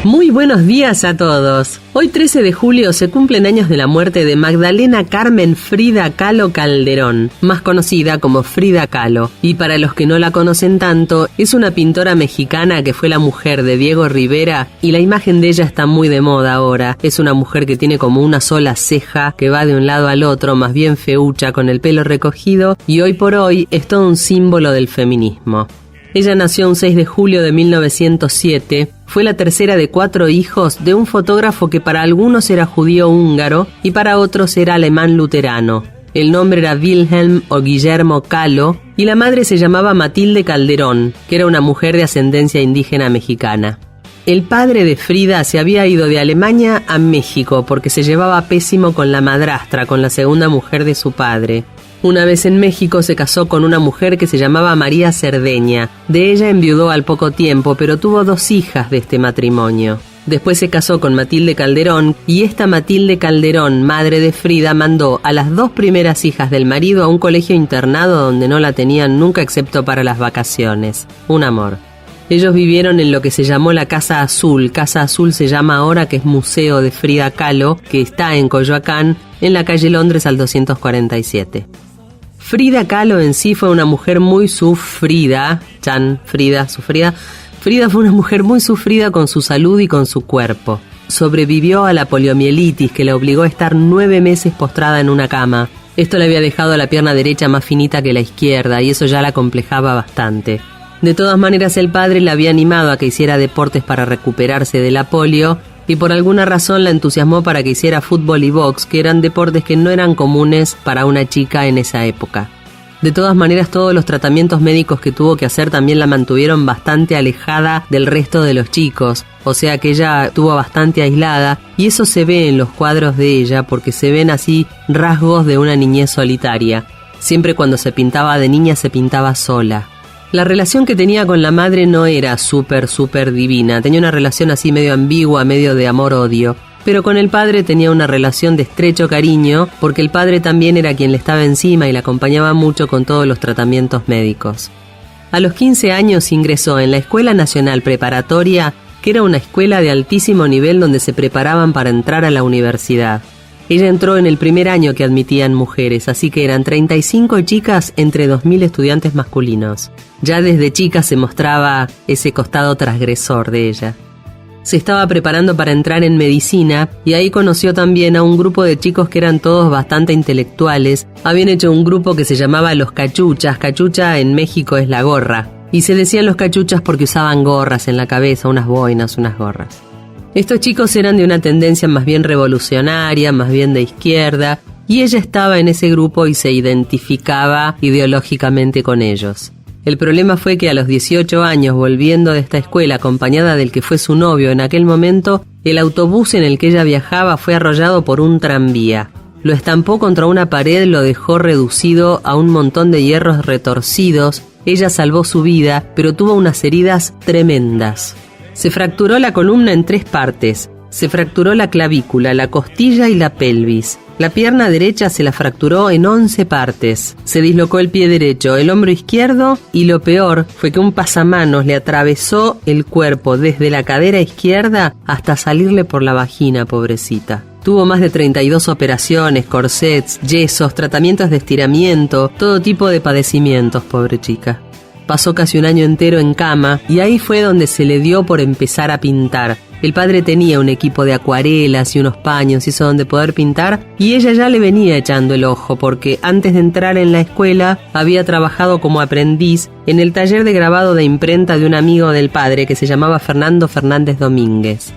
Muy buenos días a todos. Hoy 13 de julio se cumplen años de la muerte de Magdalena Carmen Frida Kahlo Calderón, más conocida como Frida Kahlo. Y para los que no la conocen tanto, es una pintora mexicana que fue la mujer de Diego Rivera y la imagen de ella está muy de moda ahora. Es una mujer que tiene como una sola ceja que va de un lado al otro, más bien feucha, con el pelo recogido, y hoy por hoy es todo un símbolo del feminismo. Ella nació un 6 de julio de 1907, fue la tercera de 4 hijos de un fotógrafo que para algunos era judío húngaro y para otros era alemán luterano. El nombre era Wilhelm o Guillermo Kahlo y la madre se llamaba Matilde Calderón, que era una mujer de ascendencia indígena mexicana. El padre de Frida se había ido de Alemania a México porque se llevaba pésimo con la madrastra, con la segunda mujer de su padre. Una vez en México se casó con una mujer que se llamaba María Cerdeña. De ella enviudó al poco tiempo, pero tuvo 2 hijas de este matrimonio. Después se casó con Matilde Calderón y esta Matilde Calderón, madre de Frida, mandó a las 2 primeras hijas del marido a un colegio internado donde no la tenían nunca excepto para las vacaciones. Un amor. Ellos vivieron en lo que se llamó la Casa Azul. Casa Azul se llama ahora, que es Museo de Frida Kahlo, que está en Coyoacán, en la calle Londres al 247. Frida Kahlo en sí fue una mujer muy sufrida. Frida fue una mujer muy sufrida con su salud y con su cuerpo. Sobrevivió a la poliomielitis que la obligó a estar 9 meses postrada en una cama. Esto le había dejado la pierna derecha más finita que la izquierda y eso ya la complejaba bastante. De todas maneras, el padre la había animado a que hiciera deportes para recuperarse de la polio y por alguna razón la entusiasmó para que hiciera fútbol y box, que eran deportes que no eran comunes para una chica en esa época. De todas maneras, todos los tratamientos médicos que tuvo que hacer también la mantuvieron bastante alejada del resto de los chicos, o sea que ella estuvo bastante aislada y eso se ve en los cuadros de ella porque se ven así rasgos de una niñez solitaria. Siempre cuando se pintaba de niña se pintaba sola. La relación que tenía con la madre no era súper divina, tenía una relación así medio ambigua, medio de amor-odio, pero con el padre tenía una relación de estrecho cariño porque el padre también era quien le estaba encima y la acompañaba mucho con todos los tratamientos médicos. A los 15 años ingresó en la Escuela Nacional Preparatoria, que era una escuela de altísimo nivel donde se preparaban para entrar a la universidad. Ella entró en el primer año que admitían mujeres, así que eran 35 chicas entre 2.000 estudiantes masculinos. Ya desde chica se mostraba ese costado transgresor de ella. Se estaba preparando para entrar en medicina y ahí conoció también a un grupo de chicos que eran todos bastante intelectuales. Habían hecho un grupo que se llamaba Los Cachuchas. Cachucha en México es la gorra. Y se decían los cachuchas porque usaban gorras en la cabeza, unas boinas, unas gorras. Estos chicos eran de una tendencia más bien revolucionaria, más bien de izquierda, y ella estaba en ese grupo y se identificaba ideológicamente con ellos. El problema fue que a los 18 años, volviendo de esta escuela acompañada del que fue su novio en aquel momento, el autobús en el que ella viajaba fue arrollado por un tranvía. Lo estampó contra una pared, lo dejó reducido a un montón de hierros retorcidos. Ella salvó su vida, pero tuvo unas heridas tremendas. Se fracturó la columna en 3 partes. Se fracturó la clavícula, la costilla y la pelvis. La pierna derecha se la fracturó en 11 partes. Se dislocó el pie derecho, el hombro izquierdo y lo peor fue que un pasamanos le atravesó el cuerpo desde la cadera izquierda hasta salirle por la vagina, pobrecita. Tuvo más de 32 operaciones, corsets, yesos, tratamientos de estiramiento, todo tipo de padecimientos, pobre chica. Pasó casi un año entero en cama y ahí fue donde se le dio por empezar a pintar. El padre tenía un equipo de acuarelas y unos paños y eso donde poder pintar y ella ya le venía echando el ojo porque antes de entrar en la escuela había trabajado como aprendiz en el taller de grabado de imprenta de un amigo del padre que se llamaba Fernando Fernández Domínguez.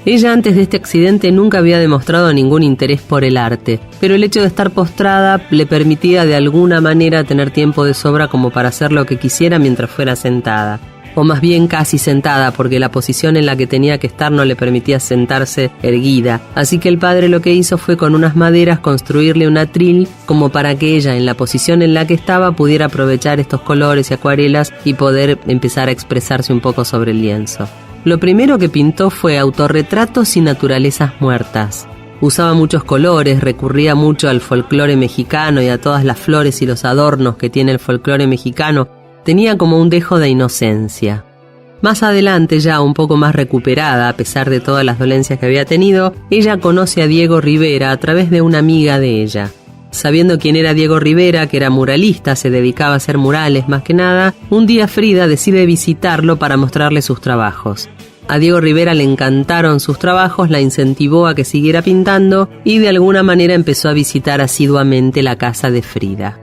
Ella antes de este accidente nunca había demostrado ningún interés por el arte, pero el hecho de estar postrada le permitía de alguna manera tener tiempo de sobra como para hacer lo que quisiera mientras fuera sentada. O más bien casi sentada, porque la posición en la que tenía que estar no le permitía sentarse erguida. Así que el padre lo que hizo fue con unas maderas construirle un atril como para que ella, en la posición en la que estaba, pudiera aprovechar estos colores y acuarelas y poder empezar a expresarse un poco sobre el lienzo. Lo primero que pintó fue autorretratos y naturalezas muertas. Usaba muchos colores, recurría mucho al folclore mexicano y a todas las flores y los adornos que tiene el folclore mexicano. Tenía como un dejo de inocencia. Más adelante, ya un poco más recuperada a pesar de todas las dolencias que había tenido, ella conoce a Diego Rivera a través de una amiga de ella. Sabiendo quién era Diego Rivera, que era muralista, se dedicaba a hacer murales más que nada, un día Frida decide visitarlo para mostrarle sus trabajos. A Diego Rivera le encantaron sus trabajos, la incentivó a que siguiera pintando y de alguna manera empezó a visitar asiduamente la casa de Frida.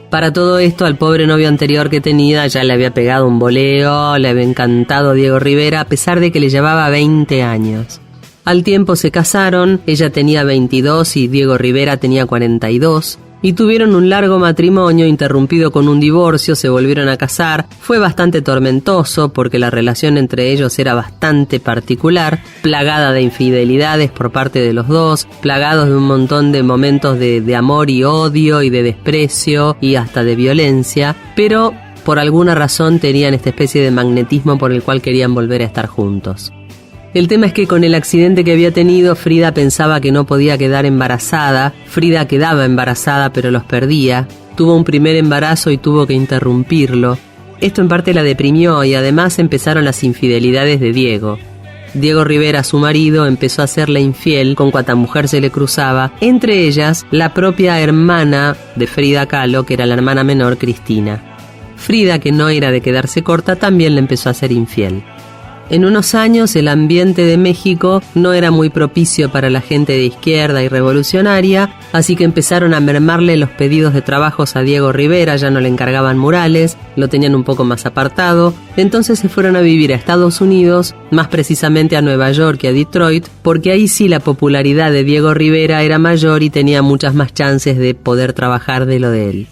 Para todo esto, al pobre novio anterior que tenía ya le había pegado un boleo, le había encantado Diego Rivera a pesar de que le llevaba 20 años. Al tiempo se casaron, ella tenía 22 y Diego Rivera tenía 42, y tuvieron un largo matrimonio interrumpido con un divorcio, se volvieron a casar. Fue bastante tormentoso porque la relación entre ellos era bastante particular, plagada de infidelidades por parte de los dos, plagados de un montón de momentos de amor y odio y de desprecio y hasta de violencia, pero por alguna razón tenían esta especie de magnetismo por el cual querían volver a estar juntos. El tema es que con el accidente que había tenido, Frida pensaba que no podía quedar embarazada. Frida quedaba embarazada, pero los perdía. Tuvo un primer embarazo y tuvo que interrumpirlo. Esto en parte la deprimió y además empezaron las infidelidades de Diego. Diego Rivera, su marido, empezó a serle infiel con cuanta mujer se le cruzaba, entre ellas la propia hermana de Frida Kahlo, que era la hermana menor, Cristina. Frida, que no era de quedarse corta, también le empezó a ser infiel. En unos años el ambiente de México no era muy propicio para la gente de izquierda y revolucionaria, así que empezaron a mermarle los pedidos de trabajos a Diego Rivera, ya no le encargaban murales, lo tenían un poco más apartado, entonces se fueron a vivir a Estados Unidos, más precisamente a Nueva York y a Detroit, porque ahí sí la popularidad de Diego Rivera era mayor y tenía muchas más chances de poder trabajar de lo de él.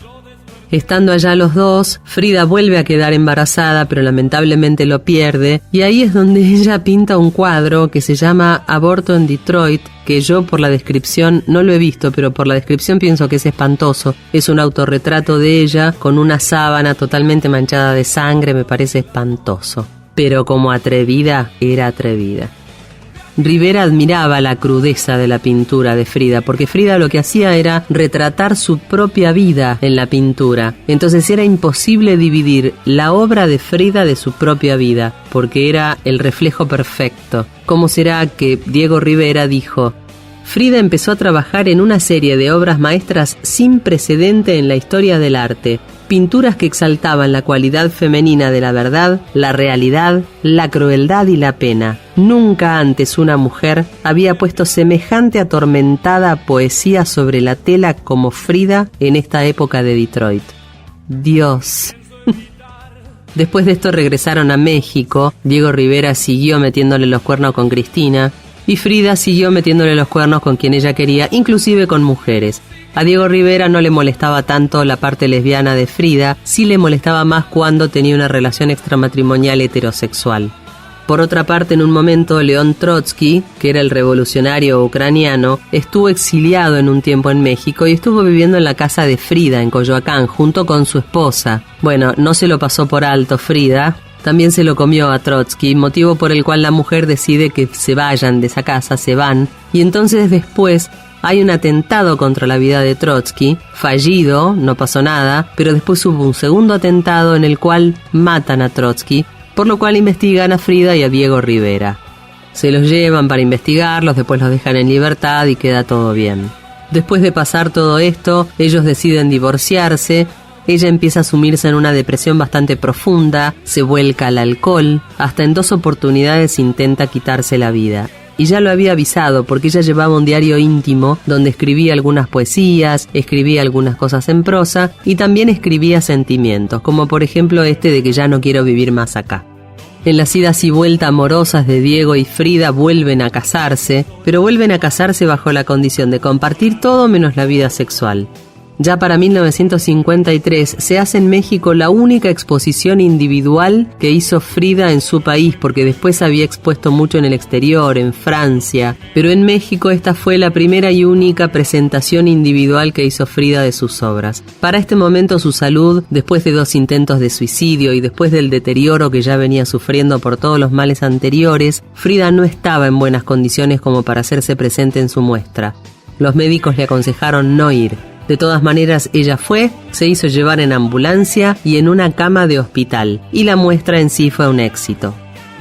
Estando allá los dos, Frida vuelve a quedar embarazada, pero lamentablemente lo pierde, y ahí es donde ella pinta un cuadro que se llama Aborto en Detroit, que yo por la descripción no lo he visto, pero por la descripción pienso que es espantoso. Es un autorretrato de ella con una sábana totalmente manchada de sangre, me parece espantoso. Pero como atrevida, era atrevida. Rivera admiraba la crudeza de la pintura de Frida, porque Frida lo que hacía era retratar su propia vida en la pintura. Entonces era imposible dividir la obra de Frida de su propia vida, porque era el reflejo perfecto. ¿Cómo será que Diego Rivera dijo: Frida empezó a trabajar en una serie de obras maestras sin precedente en la historia del arte, pinturas que exaltaban la cualidad femenina de la verdad, la realidad, la crueldad y la pena. Nunca antes una mujer había puesto semejante atormentada poesía sobre la tela como Frida en esta época de Detroit. Dios. Después de esto regresaron a México. Diego Rivera siguió metiéndole los cuernos con Cristina y Frida siguió metiéndole los cuernos con quien ella quería, inclusive con mujeres. A Diego Rivera no le molestaba tanto la parte lesbiana de Frida, sí le molestaba más cuando tenía una relación extramatrimonial heterosexual. Por otra parte, en un momento, León Trotsky, que era el revolucionario ucraniano, estuvo exiliado en un tiempo en México y estuvo viviendo en la casa de Frida, en Coyoacán, junto con su esposa. Bueno, no se lo pasó por alto Frida, también se lo comió a Trotsky, motivo por el cual la mujer decide que se vayan de esa casa, se van, y entonces después hay un atentado contra la vida de Trotsky, fallido, no pasó nada, pero después hubo un segundo atentado en el cual matan a Trotsky, por lo cual investigan a Frida y a Diego Rivera. Se los llevan para investigarlos, después los dejan en libertad y queda todo bien. Después de pasar todo esto, ellos deciden divorciarse. Ella empieza a sumirse en una depresión bastante profunda, se vuelca al alcohol, hasta en 2 oportunidades intenta quitarse la vida. Y ya lo había avisado porque ella llevaba un diario íntimo donde escribía algunas poesías, escribía algunas cosas en prosa y también escribía sentimientos, como por ejemplo este de que ya no quiero vivir más acá. En las idas y vueltas amorosas de Diego y Frida vuelven a casarse, pero vuelven a casarse bajo la condición de compartir todo menos la vida sexual. Ya para 1953 se hace en México la única exposición individual que hizo Frida en su país, porque después había expuesto mucho en el exterior, en Francia, pero en México esta fue la primera y única presentación individual que hizo Frida de sus obras. Para este momento su salud, después de 2 intentos de suicidio y después del deterioro que ya venía sufriendo por todos los males anteriores, Frida no estaba en buenas condiciones como para hacerse presente en su muestra. Los médicos le aconsejaron no ir. De todas maneras, ella fue, se hizo llevar en ambulancia y en una cama de hospital, y la muestra en sí fue un éxito.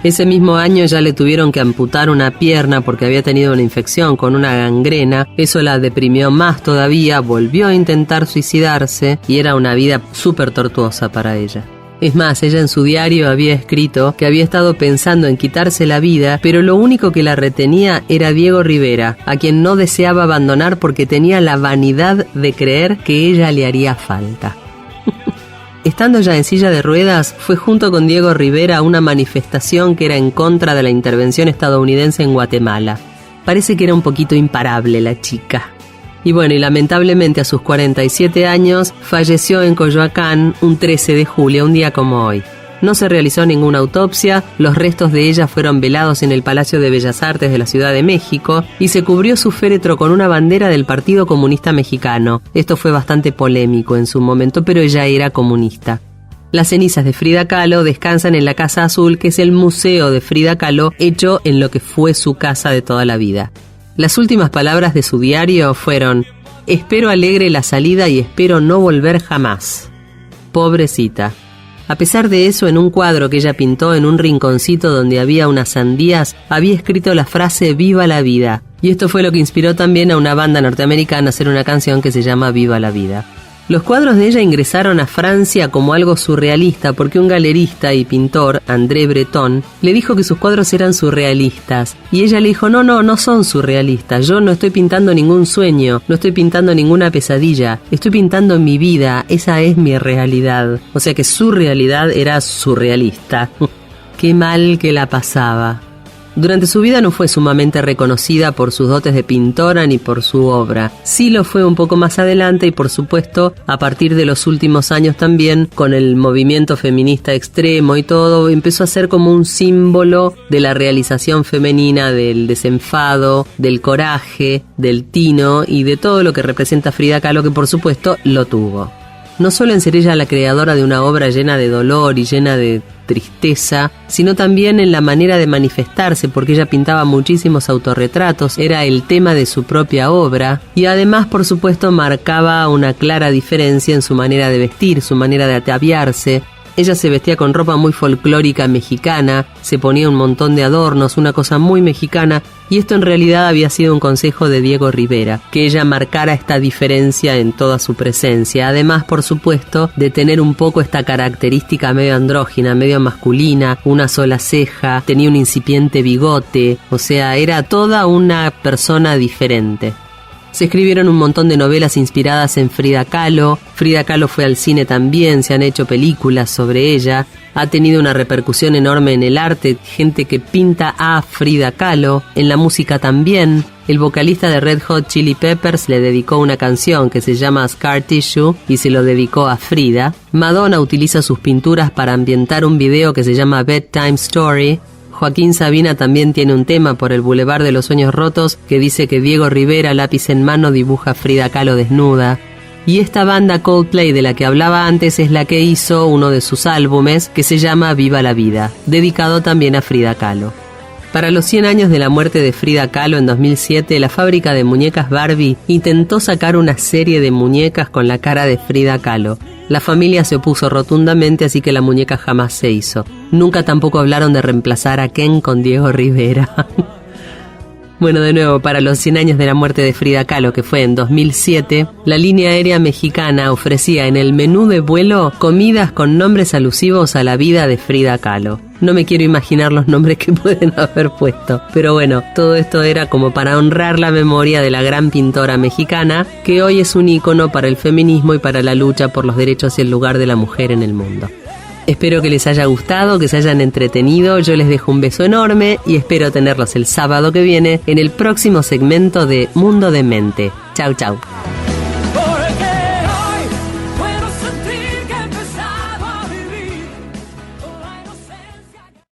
Ese mismo año ya le tuvieron que amputar una pierna porque había tenido una infección con una gangrena. Eso la deprimió más todavía, volvió a intentar suicidarse y era una vida súper tortuosa para ella. Es más, ella en su diario había escrito que había estado pensando en quitarse la vida, pero lo único que la retenía era Diego Rivera, a quien no deseaba abandonar porque tenía la vanidad de creer que ella le haría falta. Estando ya en silla de ruedas, fue junto con Diego Rivera a una manifestación que era en contra de la intervención estadounidense en Guatemala. Parece que era un poquito imparable la chica. Y bueno, y lamentablemente a sus 47 años falleció en Coyoacán un 13 de julio, un día como hoy. No se realizó ninguna autopsia, los restos de ella fueron velados en el Palacio de Bellas Artes de la Ciudad de México y se cubrió su féretro con una bandera del Partido Comunista Mexicano. Esto fue bastante polémico en su momento, pero ella era comunista. Las cenizas de Frida Kahlo descansan en la Casa Azul, que es el museo de Frida Kahlo hecho en lo que fue su casa de toda la vida. Las últimas palabras de su diario fueron: «Espero alegre la salida y espero no volver jamás». Pobrecita. A pesar de eso, en un cuadro que ella pintó en un rinconcito donde había unas sandías, había escrito la frase «Viva la vida». Y esto fue lo que inspiró también a una banda norteamericana a hacer una canción que se llama «Viva la vida». Los cuadros de ella ingresaron a Francia como algo surrealista porque un galerista y pintor, André Breton, le dijo que sus cuadros eran surrealistas. Y ella le dijo, no son surrealistas, yo no estoy pintando ningún sueño, no estoy pintando ninguna pesadilla, estoy pintando mi vida, esa es mi realidad. O sea que su realidad era surrealista. Qué mal que la pasaba. Durante su vida no fue sumamente reconocida por sus dotes de pintora ni por su obra. Sí lo fue un poco más adelante y por supuesto a partir de los últimos años también con el movimiento feminista extremo y todo, empezó a ser como un símbolo de la realización femenina, del desenfado, del coraje, del tino y de todo lo que representa Frida Kahlo, que por supuesto lo tuvo. No solo en ser ella la creadora de una obra llena de dolor y llena de tristeza, sino también en la manera de manifestarse, porque ella pintaba muchísimos autorretratos, era el tema de su propia obra, y además, por supuesto, marcaba una clara diferencia en su manera de vestir, su manera de ataviarse. Ella se vestía con ropa muy folclórica mexicana, se ponía un montón de adornos, una cosa muy mexicana, y esto en realidad había sido un consejo de Diego Rivera, que ella marcara esta diferencia en toda su presencia, además, por supuesto, de tener un poco esta característica medio andrógina, medio masculina, una sola ceja, tenía un incipiente bigote, o sea, era toda una persona diferente. Se escribieron un montón de novelas inspiradas en Frida Kahlo. Frida Kahlo fue al cine también, se han hecho películas sobre ella. Ha tenido una repercusión enorme en el arte, gente que pinta a Frida Kahlo. En la música también. El vocalista de Red Hot Chili Peppers le dedicó una canción que se llama Scar Tissue y se lo dedicó a Frida. Madonna utiliza sus pinturas para ambientar un video que se llama Bedtime Story. Joaquín Sabina también tiene un tema por el Boulevard de los Sueños Rotos que dice que Diego Rivera, lápiz en mano, dibuja a Frida Kahlo desnuda. Y esta banda Coldplay de la que hablaba antes es la que hizo uno de sus álbumes que se llama Viva la Vida, dedicado también a Frida Kahlo. Para los 100 años de la muerte de Frida Kahlo en 2007, la fábrica de muñecas Barbie intentó sacar una serie de muñecas con la cara de Frida Kahlo. La familia se opuso rotundamente, así que la muñeca jamás se hizo. Nunca tampoco hablaron de reemplazar a Ken con Diego Rivera. Bueno, de nuevo, para los 100 años de la muerte de Frida Kahlo, que fue en 2007, la línea aérea mexicana ofrecía en el menú de vuelo comidas con nombres alusivos a la vida de Frida Kahlo. No me quiero imaginar los nombres que pueden haber puesto, pero bueno, todo esto era como para honrar la memoria de la gran pintora mexicana, que hoy es un ícono para el feminismo y para la lucha por los derechos y el lugar de la mujer en el mundo. Espero que les haya gustado, que se hayan entretenido. Yo les dejo un beso enorme y espero tenerlos el sábado que viene en el próximo segmento de Mundo de Mente. Chau, chau.